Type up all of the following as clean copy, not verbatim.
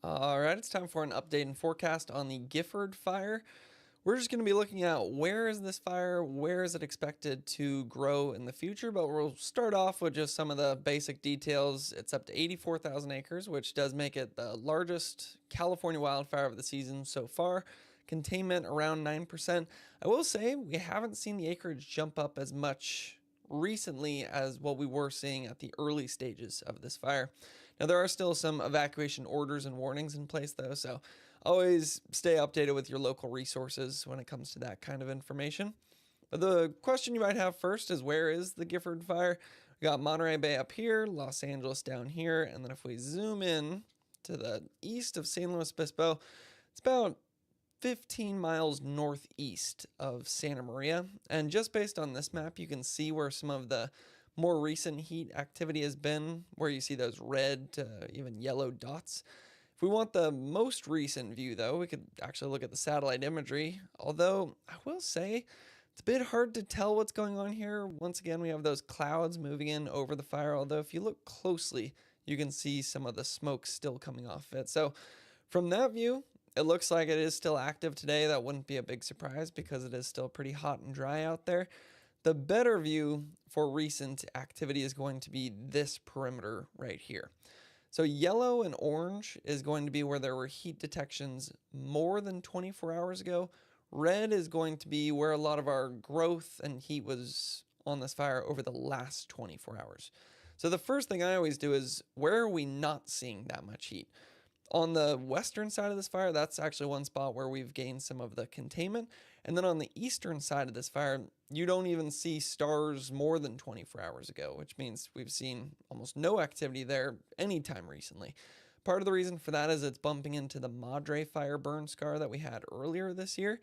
All right, it's time for an update and forecast on the Gifford fire. We're just going to be looking at where is this fire, where is it expected to grow in the future, but we'll start off with just some of the basic details. It's up to 84,000 acres, which does make it the largest California wildfire of the season so far. Containment around 9%. I will say we haven't seen the acreage jump up as much recently as what we were seeing at the early stages of this fire. Now, there are still some evacuation orders and warnings in place, though, so always stay updated with your local resources when it comes to that kind of information. But the question you might have first is, where is the Gifford fire? We got Monterey Bay up here, Los Angeles down here, and then if we zoom in to the east of San Luis Obispo, it's about 15 miles northeast of Santa Maria. And just based on this map, you can see where some of the more recent heat activity has been, where you see those red to even yellow dots. If we want the most recent view, though, we could actually look at the satellite imagery, although I will say it's a bit hard to tell what's going on here. Once again, we have those clouds moving in over the fire, although if you look closely, you can see some of the smoke still coming off it. So from that view, it looks like it is still active today. That wouldn't be a big surprise because it is still pretty hot and dry out there. The better view for recent activity is going to be this perimeter right here. So yellow and orange is going to be where there were heat detections more than 24 hours ago. Red is going to be where a lot of our growth and heat was on this fire over the last 24 hours. So the first thing I always do is, where are we not seeing that much heat? On the western side of this fire, that's actually one spot where we've gained some of the containment. And then on the eastern side of this fire, you don't even see stars more than 24 hours ago, which means we've seen almost no activity there anytime recently. Part of the reason for that is it's bumping into the Madre fire burn scar that we had earlier this year.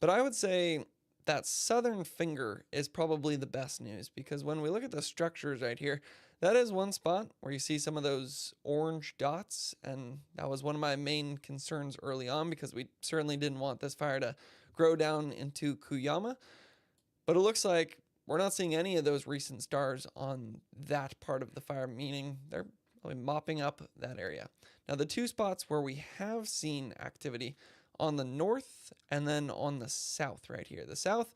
But I would say that southern finger is probably the best news, because when we look at the structures right here, that is one spot where you see some of those orange dots, and that was one of my main concerns early on, because we certainly didn't want this fire to grow down into Cuyama. But it looks like we're not seeing any of those recent stars on that part of the fire, meaning they're mopping up that area. Now, the two spots where we have seen activity on the north and then on the south right here. The south,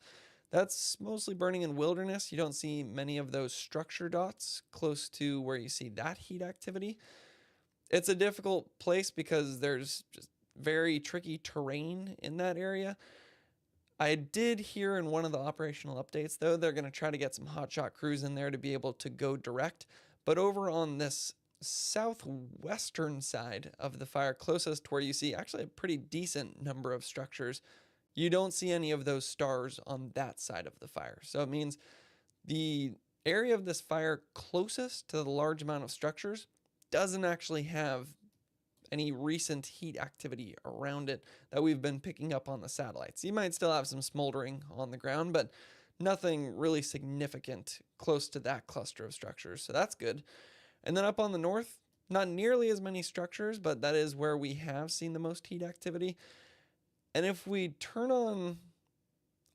that's mostly burning in wilderness. You don't see many of those structure dots close to where you see that heat activity. It's a difficult place because there's just very tricky terrain in that area. I did hear in one of the operational updates, though, they're going to try to get some hotshot crews in there to be able to go direct. But over on this southwestern side of the fire, closest to where you see actually a pretty decent number of structures, you don't see any of those stars on that side of the fire. So it means the area of this fire closest to the large amount of structures doesn't actually have any recent heat activity around it that we've been picking up on the satellites. You might still have some smoldering on the ground, but nothing really significant close to that cluster of structures. So that's good. And then up on the north, not nearly as many structures, but that is where we have seen the most heat activity. And if we turn on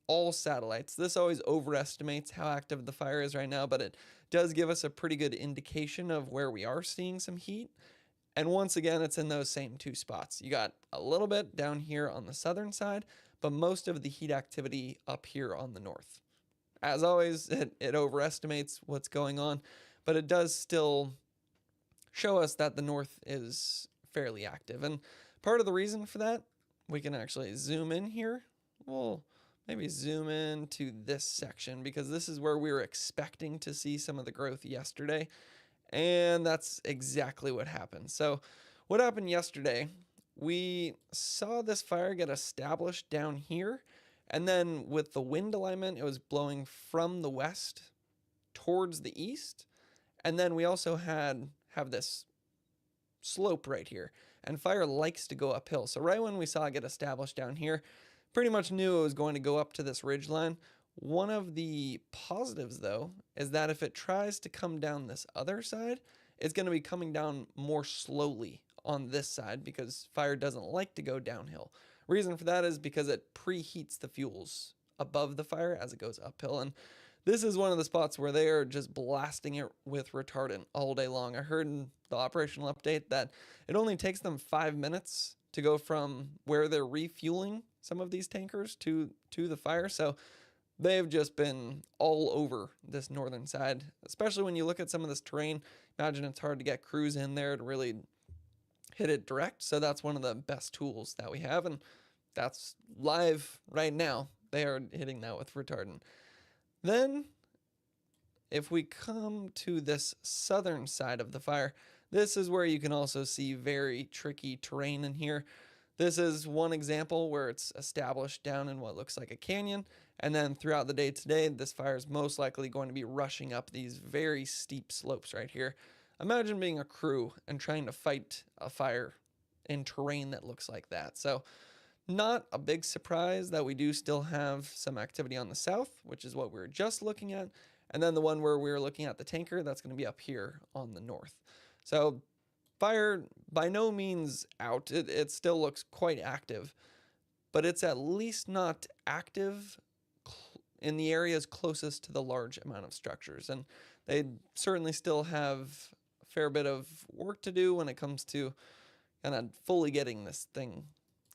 all satellites, this always overestimates how active the fire is right now, but it does give us a pretty good indication of where we are seeing some heat. And once again, it's in those same two spots. You got a little bit down here on the southern side, but most of the heat activity up here on the north. As always, it overestimates what's going on, but it does still show us that the north is fairly active. And part of the reason for that, we can actually zoom in here. We'll maybe zoom in to this section, because this is where we were expecting to see some of the growth yesterday. And that's exactly what happened. So what happened yesterday, we saw this fire get established down here. And then with the wind alignment, it was blowing from the west towards the east. And then we also have this slope right here. And fire likes to go uphill. So right when we saw it get established down here, pretty much knew it was going to go up to this ridge line. One of the positives, though, is that if it tries to come down this other side, it's going to be coming down more slowly on this side, because fire doesn't like to go downhill. Reason for that is because it preheats the fuels above the fire as it goes uphill. And this is one of the spots where they are just blasting it with retardant all day long. I heard in the operational update that it only takes them 5 minutes to go from where they're refueling some of these tankers to the fire. So they've just been all over this northern side, especially when you look at some of this terrain. Imagine it's hard to get crews in there to really hit it direct. So that's one of the best tools that we have, and that's live right now. They are hitting that with retardant. Then if we come to this southern side of the fire, this is where you can also see very tricky terrain in here. This is one example where it's established down in what looks like a canyon, and then throughout the day today, this fire is most likely going to be rushing up these very steep slopes right here. Imagine being a crew and trying to fight a fire in terrain that looks like that. So not a big surprise that we do still have some activity on the south, which is what we were just looking at. And then the one where we were looking at the tanker, that's going to be up here on the north. So fire by no means out. It still looks quite active, but it's at least not active in the areas closest to the large amount of structures. And they certainly still have a fair bit of work to do when it comes to kind of fully getting this thing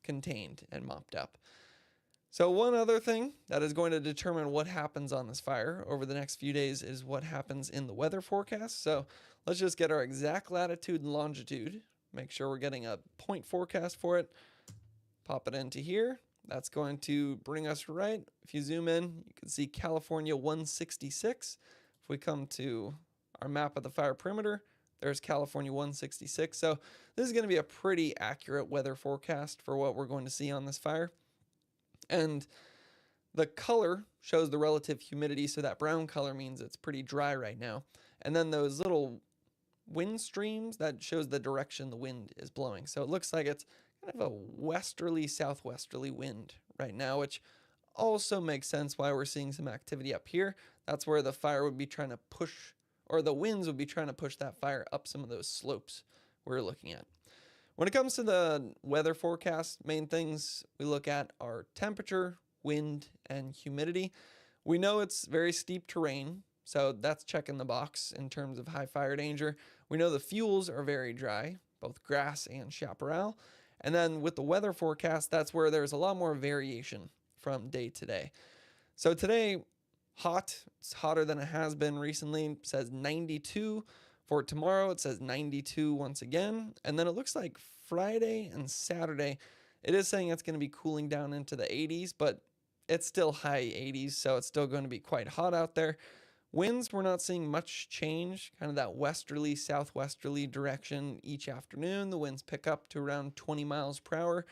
contained and mopped up. So one other thing that is going to determine what happens on this fire over the next few days is what happens in the weather forecast. So let's just get our exact latitude and longitude, make sure we're getting a point forecast for it, pop it into here. That's going to bring us right. If you zoom in, you can see California 166. If we come to our map of the fire perimeter, there's California 166. So this is going to be a pretty accurate weather forecast for what we're going to see on this fire. And the color shows the relative humidity, so that brown color means it's pretty dry right now. And then those little wind streams, that shows the direction the wind is blowing. So it looks like it's kind of a westerly, southwesterly wind right now, which also makes sense why we're seeing some activity up here. That's where the fire would be trying to push, or the winds would be trying to push that fire up some of those slopes we're looking at. When it comes to the weather forecast, main things we look at are temperature, wind, and humidity. We know it's very steep terrain, so that's checking the box in terms of high fire danger. We know the fuels are very dry, both grass and chaparral. And then with the weather forecast, that's where there's a lot more variation from day to day. So today, hot. It's hotter than it has been recently. It says 92. For tomorrow, it says 92 once again. And then it looks like Friday and Saturday, it is saying it's going to be cooling down into the 80s, but it's still high 80s, so it's still going to be quite hot out there. Winds, we're not seeing much change, kind of that westerly, southwesterly direction each afternoon. The winds pick up to around 20 miles per hour.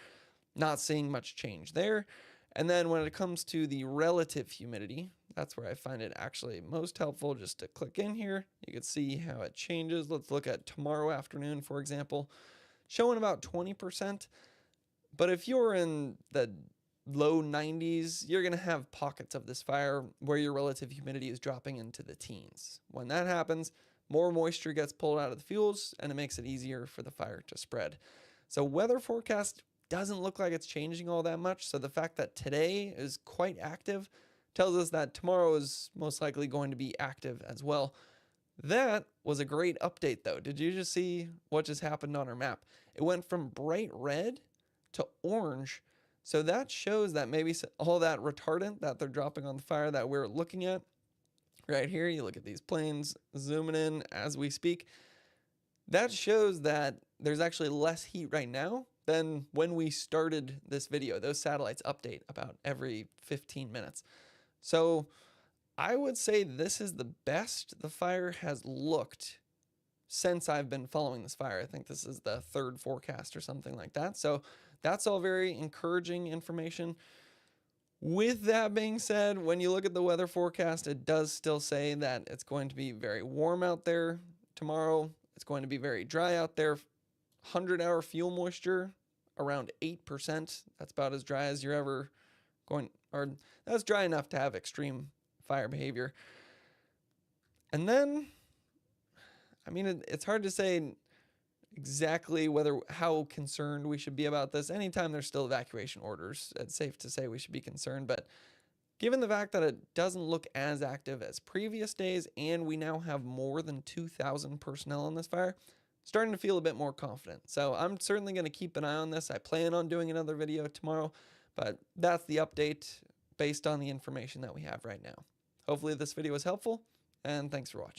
Not seeing much change there. And then when it comes to the relative humidity, that's where I find it actually most helpful just to click in here. You can see how it changes. Let's look at tomorrow afternoon, for example, showing about 20%. But if you're in the low 90s, you're going to have pockets of this fire where your relative humidity is dropping into the teens. When that happens, more moisture gets pulled out of the fuels, and it makes it easier for the fire to spread. So weather forecast doesn't look like it's changing all that much. So the fact that today is quite active tells us that tomorrow is most likely going to be active as well. That was a great update though. Did you just see what just happened on our map? It went from bright red to orange. So that shows that maybe all that retardant that they're dropping on the fire that we're looking at right here, you look at these planes zooming in as we speak, that shows that there's actually less heat right now than when we started this video. Those satellites update about every 15 minutes. So I would say this is the best the fire has looked since I've been following this fire. I think this is the third forecast or something like that. So that's all very encouraging information. With that being said, when you look at the weather forecast, it does still say that it's going to be very warm out there tomorrow. It's going to be very dry out there. 100-hour fuel moisture around 8%. That's about as dry as you're ever going, or that's dry enough to have extreme fire behavior. And then, I mean, it's hard to say exactly how concerned we should be about this. Anytime there's still evacuation orders, it's safe to say we should be concerned. But Given the fact that it doesn't look as active as previous days, and we now have more than 2,000 personnel on this fire, starting to feel a bit more confident. So I'm certainly going to keep an eye on this. I plan on doing another video tomorrow, but that's the update based on the information that we have right now. Hopefully this video was helpful, and thanks for watching.